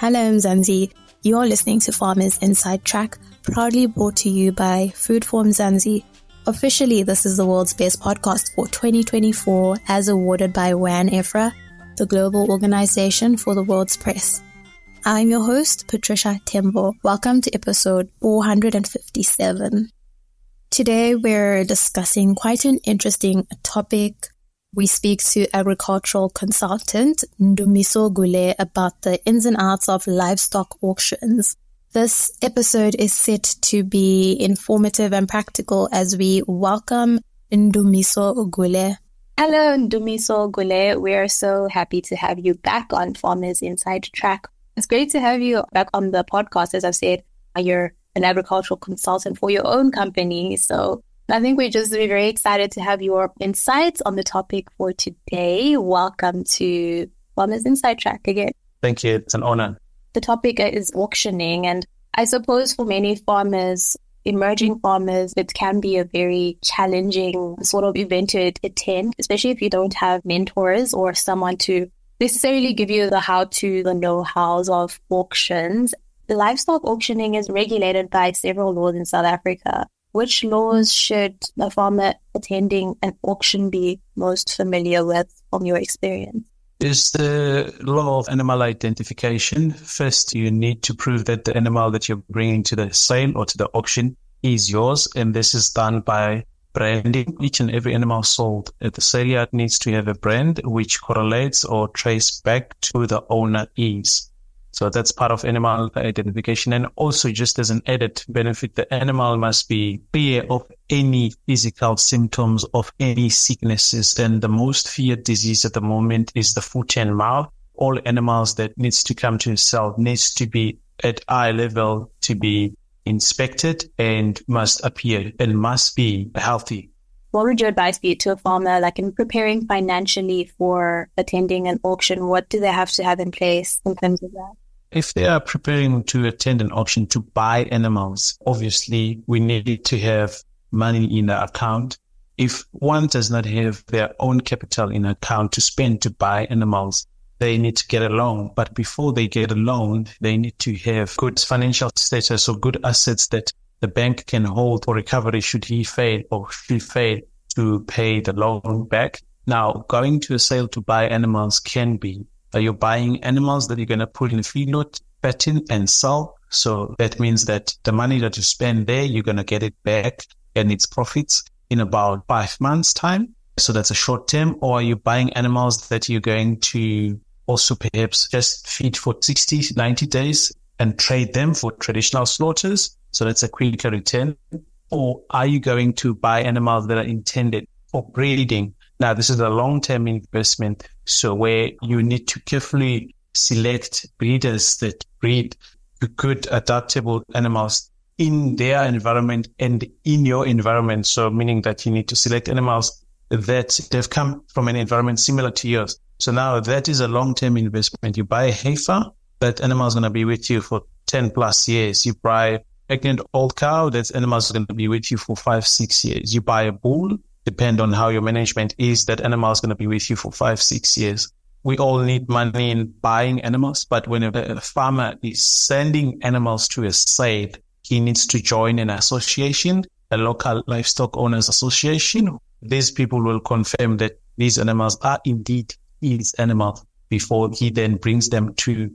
Hello, Mzansi. You're listening to Farmers Inside Track, proudly brought to you by Food for Mzansi. Officially, this is the world's best podcast for 2024, as awarded by WAN EFRA, the global organization for the world's press. I'm your host, Patricia Tembo. Welcome to episode 457. Today, we're discussing quite an interesting topic. We speak to agricultural consultant Ndumiso Gule about the ins and outs of livestock auctions. This episode is set to be informative and practical as we welcome Ndumiso Gule. Hello, Ndumiso Gule. We are so happy to have you back on Farmers Inside Track. It's great to have you back on the podcast. As I've said, you're an agricultural consultant for your own company. So I think we're just very excited to have your insights on the topic for today. Welcome to Farmers Inside Track again. Thank you. It's an honor. The topic is auctioning. And I suppose for many farmers, emerging farmers, it can be a very challenging sort of event to attend, especially if you don't have mentors or someone to necessarily give you the how-to, the know-hows of auctions. The livestock auctioning is regulated by several laws in South Africa. Which laws should a farmer attending an auction be most familiar with from your experience? Is the law of animal identification. First, you need to prove that the animal that you're bringing to the sale or to the auction is yours. And this is done by branding. Each and every animal sold at the sale yard needs to have a brand which correlates or traces back to the owner is. So that's part of animal identification. And also, just as an added benefit, the animal must be clear of any physical symptoms of any sicknesses. And the most feared disease at the moment is the foot and mouth. All animals that needs to come to sale needs to be at eye level to be inspected and must appear and must be healthy. What would your advice be to a farmer, like in preparing financially for attending an auction? What do they have to have in place in terms of that? If they are preparing to attend an auction to buy animals, obviously we need to have money in the account. If one does not have their own capital in account to spend to buy animals, they need to get a loan. But before they get a loan, they need to have good financial status or good assets that the bank can hold for recovery should he fail or she fail to pay the loan back. Now, going to a sale to buy animals can be, you're buying animals that you're going to put in a feedlot, fatten and sell. So that means that the money that you spend there, you're going to get it back and its profits in about 5 months' time. So that's a short term. Or are you buying animals that you're going to also perhaps just feed for 60, 90 days and trade them for traditional slaughters? So that's a quicker return. Or are you going to buy animals that are intended for breeding? Now, this is a long-term investment, so where you need to carefully select breeders that breed good, adaptable animals in their environment and in your environment. So meaning that you need to select animals that they've come from an environment similar to yours. So now that is a long-term investment. You buy a heifer, that animal is going to be with you for 10 plus years. You buy a pregnant old cow, that animal is going to be with you for 5, 6 years. You buy a bull, depend on how your management is, that animal is going to be with you for 5, 6 years. We all need money in buying animals, but when a farmer is sending animals to a sale, he needs to join an association, a local livestock owners association. These people will confirm that these animals are indeed his animals before he then brings them to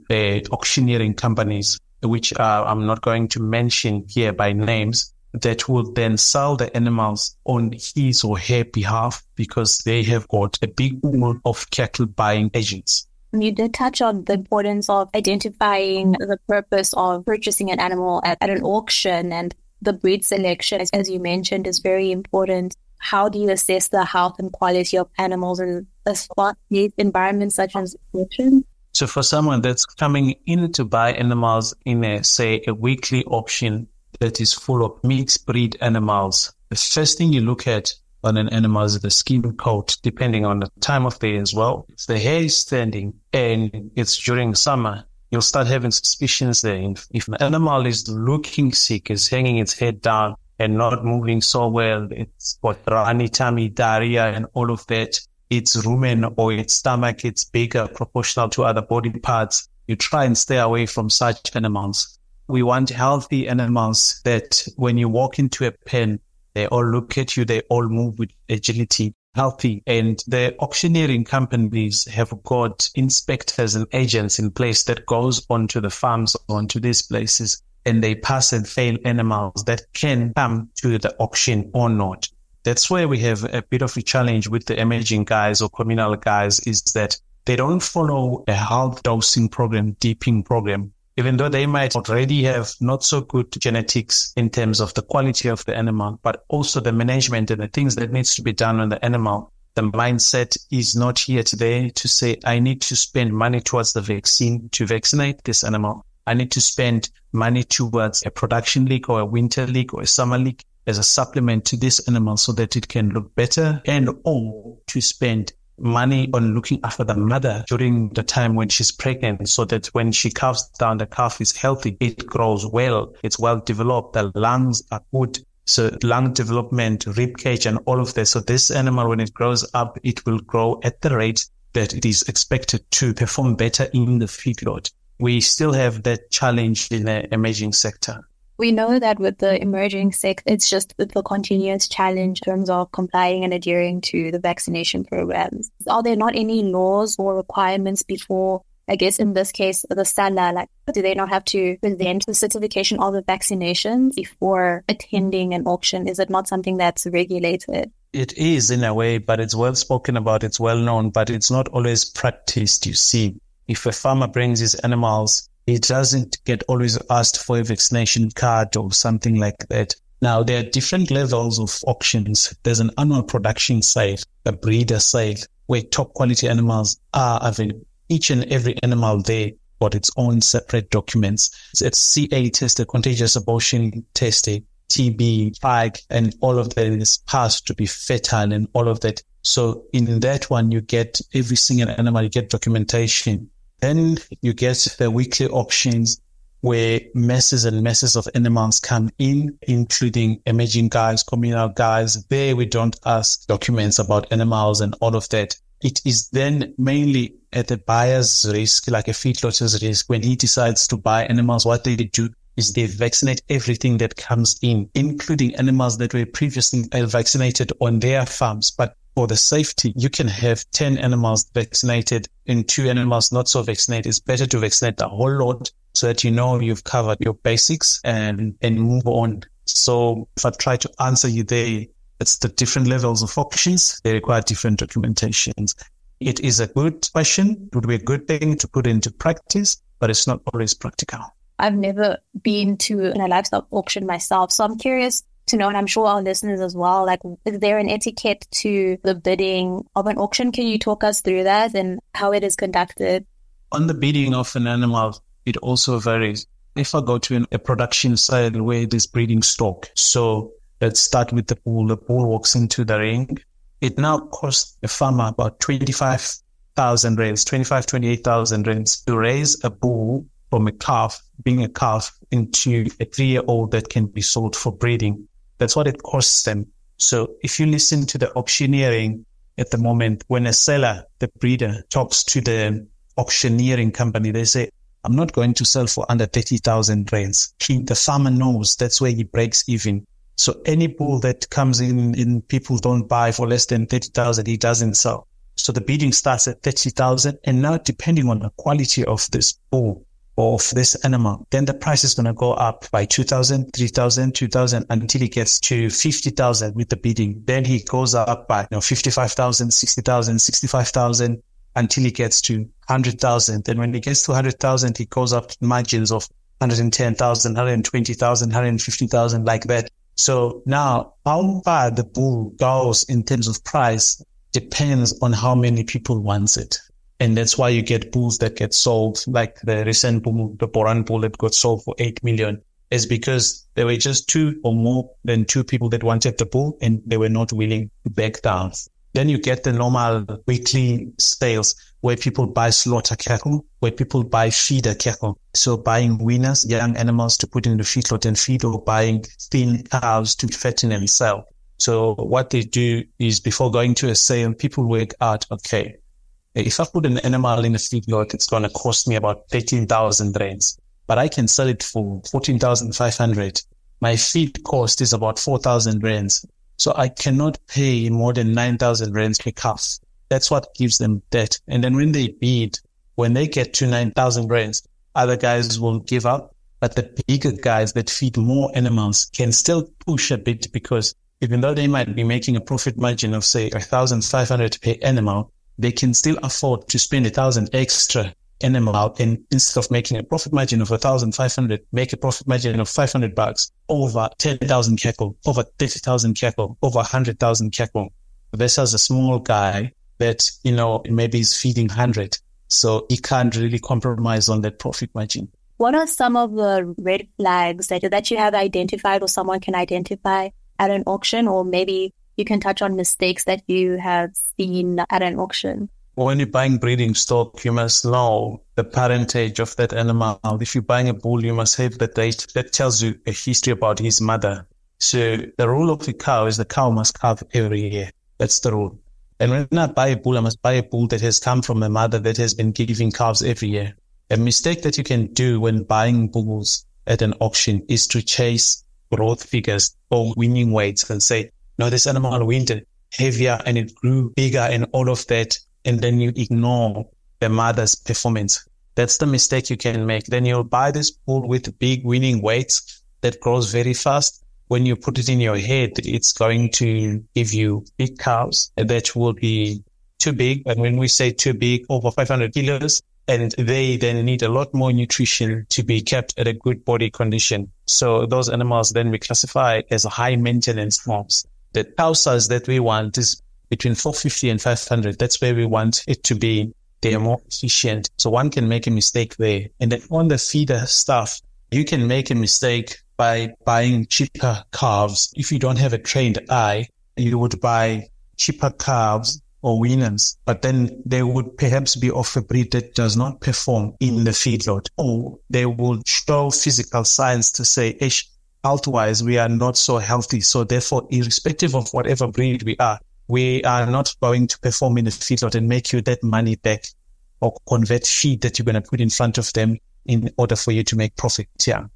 auctioneering companies, which I'm not going to mention here by names, that will then sell the animals on his or her behalf because they have got a big pool of cattle buying agents. You did touch on the importance of identifying the purpose of purchasing an animal at an auction, and the breed selection, as you mentioned, is very important. How do you assess the health and quality of animals in a fast-paced environment such as auction? So for someone that's coming in to buy animals in a weekly auction that is full of mixed breed animals, the first thing you look at on an animal is the skin coat, depending on the time of day as well. If the hair is standing and it's during summer, you'll start having suspicions there. If an animal is looking sick, is hanging its head down and not moving so well, it's got runny tummy, diarrhea and all of that, its rumen or its stomach, it's bigger proportional to other body parts, you try and stay away from such animals. We want healthy animals that when you walk into a pen, they all look at you, they all move with agility, healthy. And the auctioneering companies have got inspectors and agents in place that goes onto the farms, onto these places, and they pass and fail animals that can come to the auction or not. That's where we have a bit of a challenge with the emerging guys or communal guys, is that they don't follow a health dosing program, deeping program, even though they might already have not so good genetics in terms of the quality of the animal, but also the management and the things that needs to be done on the animal. The mindset is not here today to say, I need to spend money towards the vaccine to vaccinate this animal. I need to spend money towards a production leak or a winter leak or a summer leak as a supplement to this animal so that it can look better, and or to spend money on looking after the mother during the time when she's pregnant so that when she calves down, the calf is healthy, it grows well, it's well developed, the lungs are good. So lung development, rib cage and all of this. So this animal, when it grows up, it will grow at the rate that it is expected to perform better in the feedlot. We still have that challenge in the emerging sector. We know that with the emerging sector, it's just the continuous challenge in terms of complying and adhering to the vaccination programs. Are there not any laws or requirements before, I guess in this case, the seller, like, do they not have to present the certification of the vaccinations before attending an auction? Is it not something that's regulated? It is in a way, but it's well spoken about, it's well known, but it's not always practiced, you see. If a farmer brings his animals, he doesn't get always asked for a vaccination card or something like that. Now, there are different levels of auctions. There's an annual production sale, a breeder sale, where top quality animals are available. Each and every animal there got its own separate documents. It's CA tested, contagious abortion tested, TB, PIG, and all of that is passed to be fertile and all of that. So in that one, you get every single animal, you get documentation. Then you get the weekly auctions where masses and masses of animals come in, including emerging guys, communal guys. There we don't ask documents about animals and all of that. It is then mainly at the buyer's risk, like a feedlotter's risk. When he decides to buy animals, what they do is they vaccinate everything that comes in, including animals that were previously vaccinated on their farms. But for the safety, you can have 10 animals vaccinated and 2 animals not so vaccinated. It's better to vaccinate the whole lot so that you know you've covered your basics and move on. So if I try to answer you there, it's the different levels of auctions. They require different documentations. It is a good question. It would be a good thing to put into practice, but it's not always practical. I've never been to a livestock auction myself, so I'm curious to know, and I'm sure our listeners as well, like, is there an etiquette to the bidding of an auction? Can you talk us through that and how it is conducted? On the bidding of an animal, it also varies. If I go to a production sale where there's breeding stock, so let's start with the bull. The bull walks into the ring. It now costs a farmer about 25,000 rands, 28,000 rands to raise a bull from a calf, being a calf, into a 3-year-old that can be sold for breeding. That's what it costs them. So if you listen to the auctioneering at the moment, when a seller, the breeder, talks to the auctioneering company, they say, I'm not going to sell for under 30,000 rands. The farmer knows that's where he breaks even. So any bull that comes in people don't buy for less than 30,000, he doesn't sell. So the bidding starts at 30,000. And now depending on the quality of this bull, of this animal, then the price is going to go up by 2,000, 3,000, 2,000 until it gets to 50,000 with the bidding. Then he goes up by 55,000, 60,000, 65,000 until he gets to 100,000. Then when he gets to 100,000, he goes up to margins of 110,000, 120,000, 150,000, like that. So now how far the bull goes in terms of price depends on how many people wants it. And that's why you get bulls that get sold, like the recent bull, the Boran bull that got sold for 8 million, is because there were just 2 or more than 2 people that wanted the bull and they were not willing to back down. Then you get the normal weekly sales where people buy slaughter cattle, where people buy feeder cattle. So buying weaners, young animals to put in the feedlot and feed, or buying thin cows to fatten and sell. So what they do is before going to a sale, people work out, okay, If I put an animal in a feedlot, it's going to cost me about 13,000 rands, but I can sell it for 14,500. My feed cost is about 4,000 rands. So I cannot pay more than 9,000 rands per calf. That's what gives them debt. And then when they bid, when they get to 9,000 rands, other guys will give up. But the bigger guys that feed more animals can still push a bit, because even though they might be making a profit margin of, say, 1,500 per animal, they can still afford to spend 1,000 extra animal, and instead of making a profit margin of 1,500, make a profit margin of $500 over 10,000 cattle, over 30,000 cattle, over 100,000 cattle. Versus a small guy that, maybe is feeding 100. So he can't really compromise on that profit margin. What are some of the red flags that you have identified or someone can identify at an auction? Or maybe you can touch on mistakes that you have seen at an auction. When you're buying breeding stock, you must know the parentage of that animal. If you're buying a bull, you must have the date that tells you a history about his mother. So the rule of the cow is the cow must calve every year. That's the rule. And when I buy a bull, I must buy a bull that has come from a mother that has been giving calves every year. A mistake that you can do when buying bulls at an auction is to chase growth figures or winning weights and say, no, this animal weaned heavier and it grew bigger and all of that. And then you ignore the mother's performance. That's the mistake you can make. Then you'll buy this bull with big winning weights that grows very fast. When you put it in your head, it's going to give you big cows that will be too big. And when we say too big, over 500 kilos, and they then need a lot more nutrition to be kept at a good body condition. So those animals then we classify as high maintenance farms. The cow size that we want is between 450 and 500. That's where we want it to be. They are more efficient. So one can make a mistake there. And then on the feeder stuff, you can make a mistake by buying cheaper calves. If you don't have a trained eye, you would buy cheaper calves or weaners, but then they would perhaps be of a breed that does not perform in the feedlot, or they will show physical signs to say, health-wise, we are not so healthy. So therefore, irrespective of whatever breed we are not going to perform in the feedlot and make you that money back or convert feed that you're going to put in front of them in order for you to make profit. Yeah.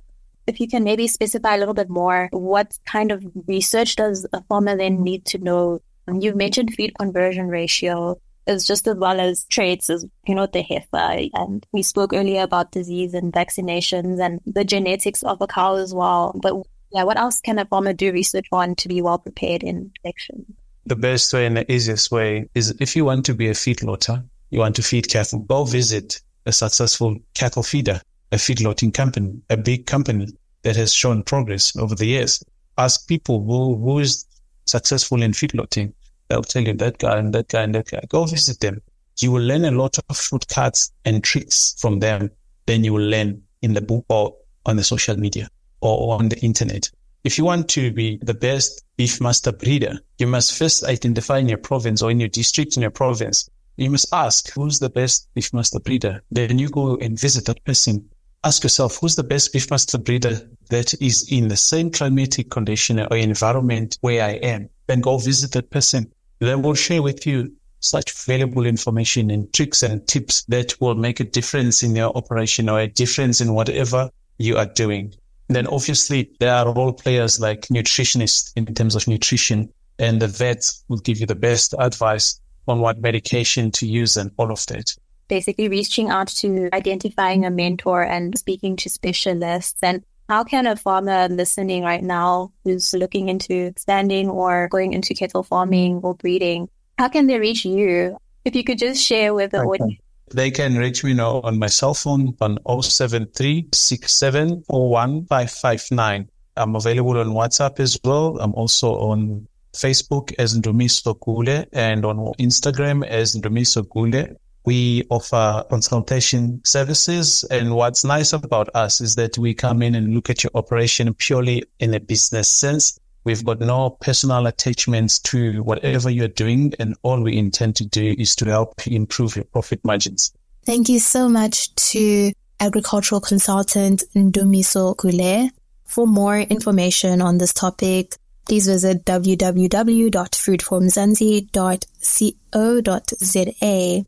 If you can maybe specify a little bit more, what kind of research does a farmer then need to know? You've mentioned feed conversion ratio is just as well as traits as, the heifer. And we spoke earlier about disease and vaccinations and the genetics of a cow as well. But yeah, what else can a farmer do research on to be well prepared in selection? The best way and the easiest way is if you want to be a feedlotter, you want to feed cattle, go visit a successful cattle feeder, a feedlotting company, a big company that has shown progress over the years. Ask people who is successful in feedlotting. They'll tell you that guy and that guy and that guy. Go visit them. You will learn a lot of shortcuts and tricks from them than you will learn in the book or on the social media or on the internet. If you want to be the best beef master breeder, you must first identify in your province or in your district, in your province. You must ask, who's the best beef master breeder? Then you go and visit that person. Ask yourself, who's the best beef master breeder that is in the same climatic condition or environment where I am? Then go visit that person. They will share with you such valuable information and tricks and tips that will make a difference in your operation or a difference in whatever you are doing. And then obviously there are role players like nutritionists in terms of nutrition, and the vets will give you the best advice on what medication to use and all of that. Basically reaching out to identifying a mentor and speaking to specialists. And how can a farmer listening right now who's looking into expanding or going into cattle farming or breeding, how can they reach you? If you could just share with the audience. They can reach me now on my cell phone on 073-6741-559. I'm available on WhatsApp as well. I'm also on Facebook as Ndumiso Gule and on Instagram as Ndumiso Gule. We offer consultation services, and what's nice about us is that we come in and look at your operation purely in a business sense. We've got no personal attachments to whatever you're doing, and all we intend to do is to help you improve your profit margins. Thank you so much to agricultural consultant Ndumiso Gule. For more information on this topic, please visit www.fruitformzansi.co.za.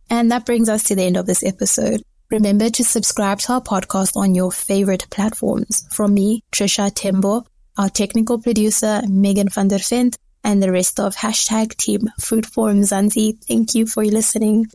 And that brings us to the end of this episode. Remember to subscribe to our podcast on your favorite platforms. From me, Trisha Tembo, our technical producer, Megan van der Vent, and the rest of #Team Food Forum Mzansi. Thank you for listening.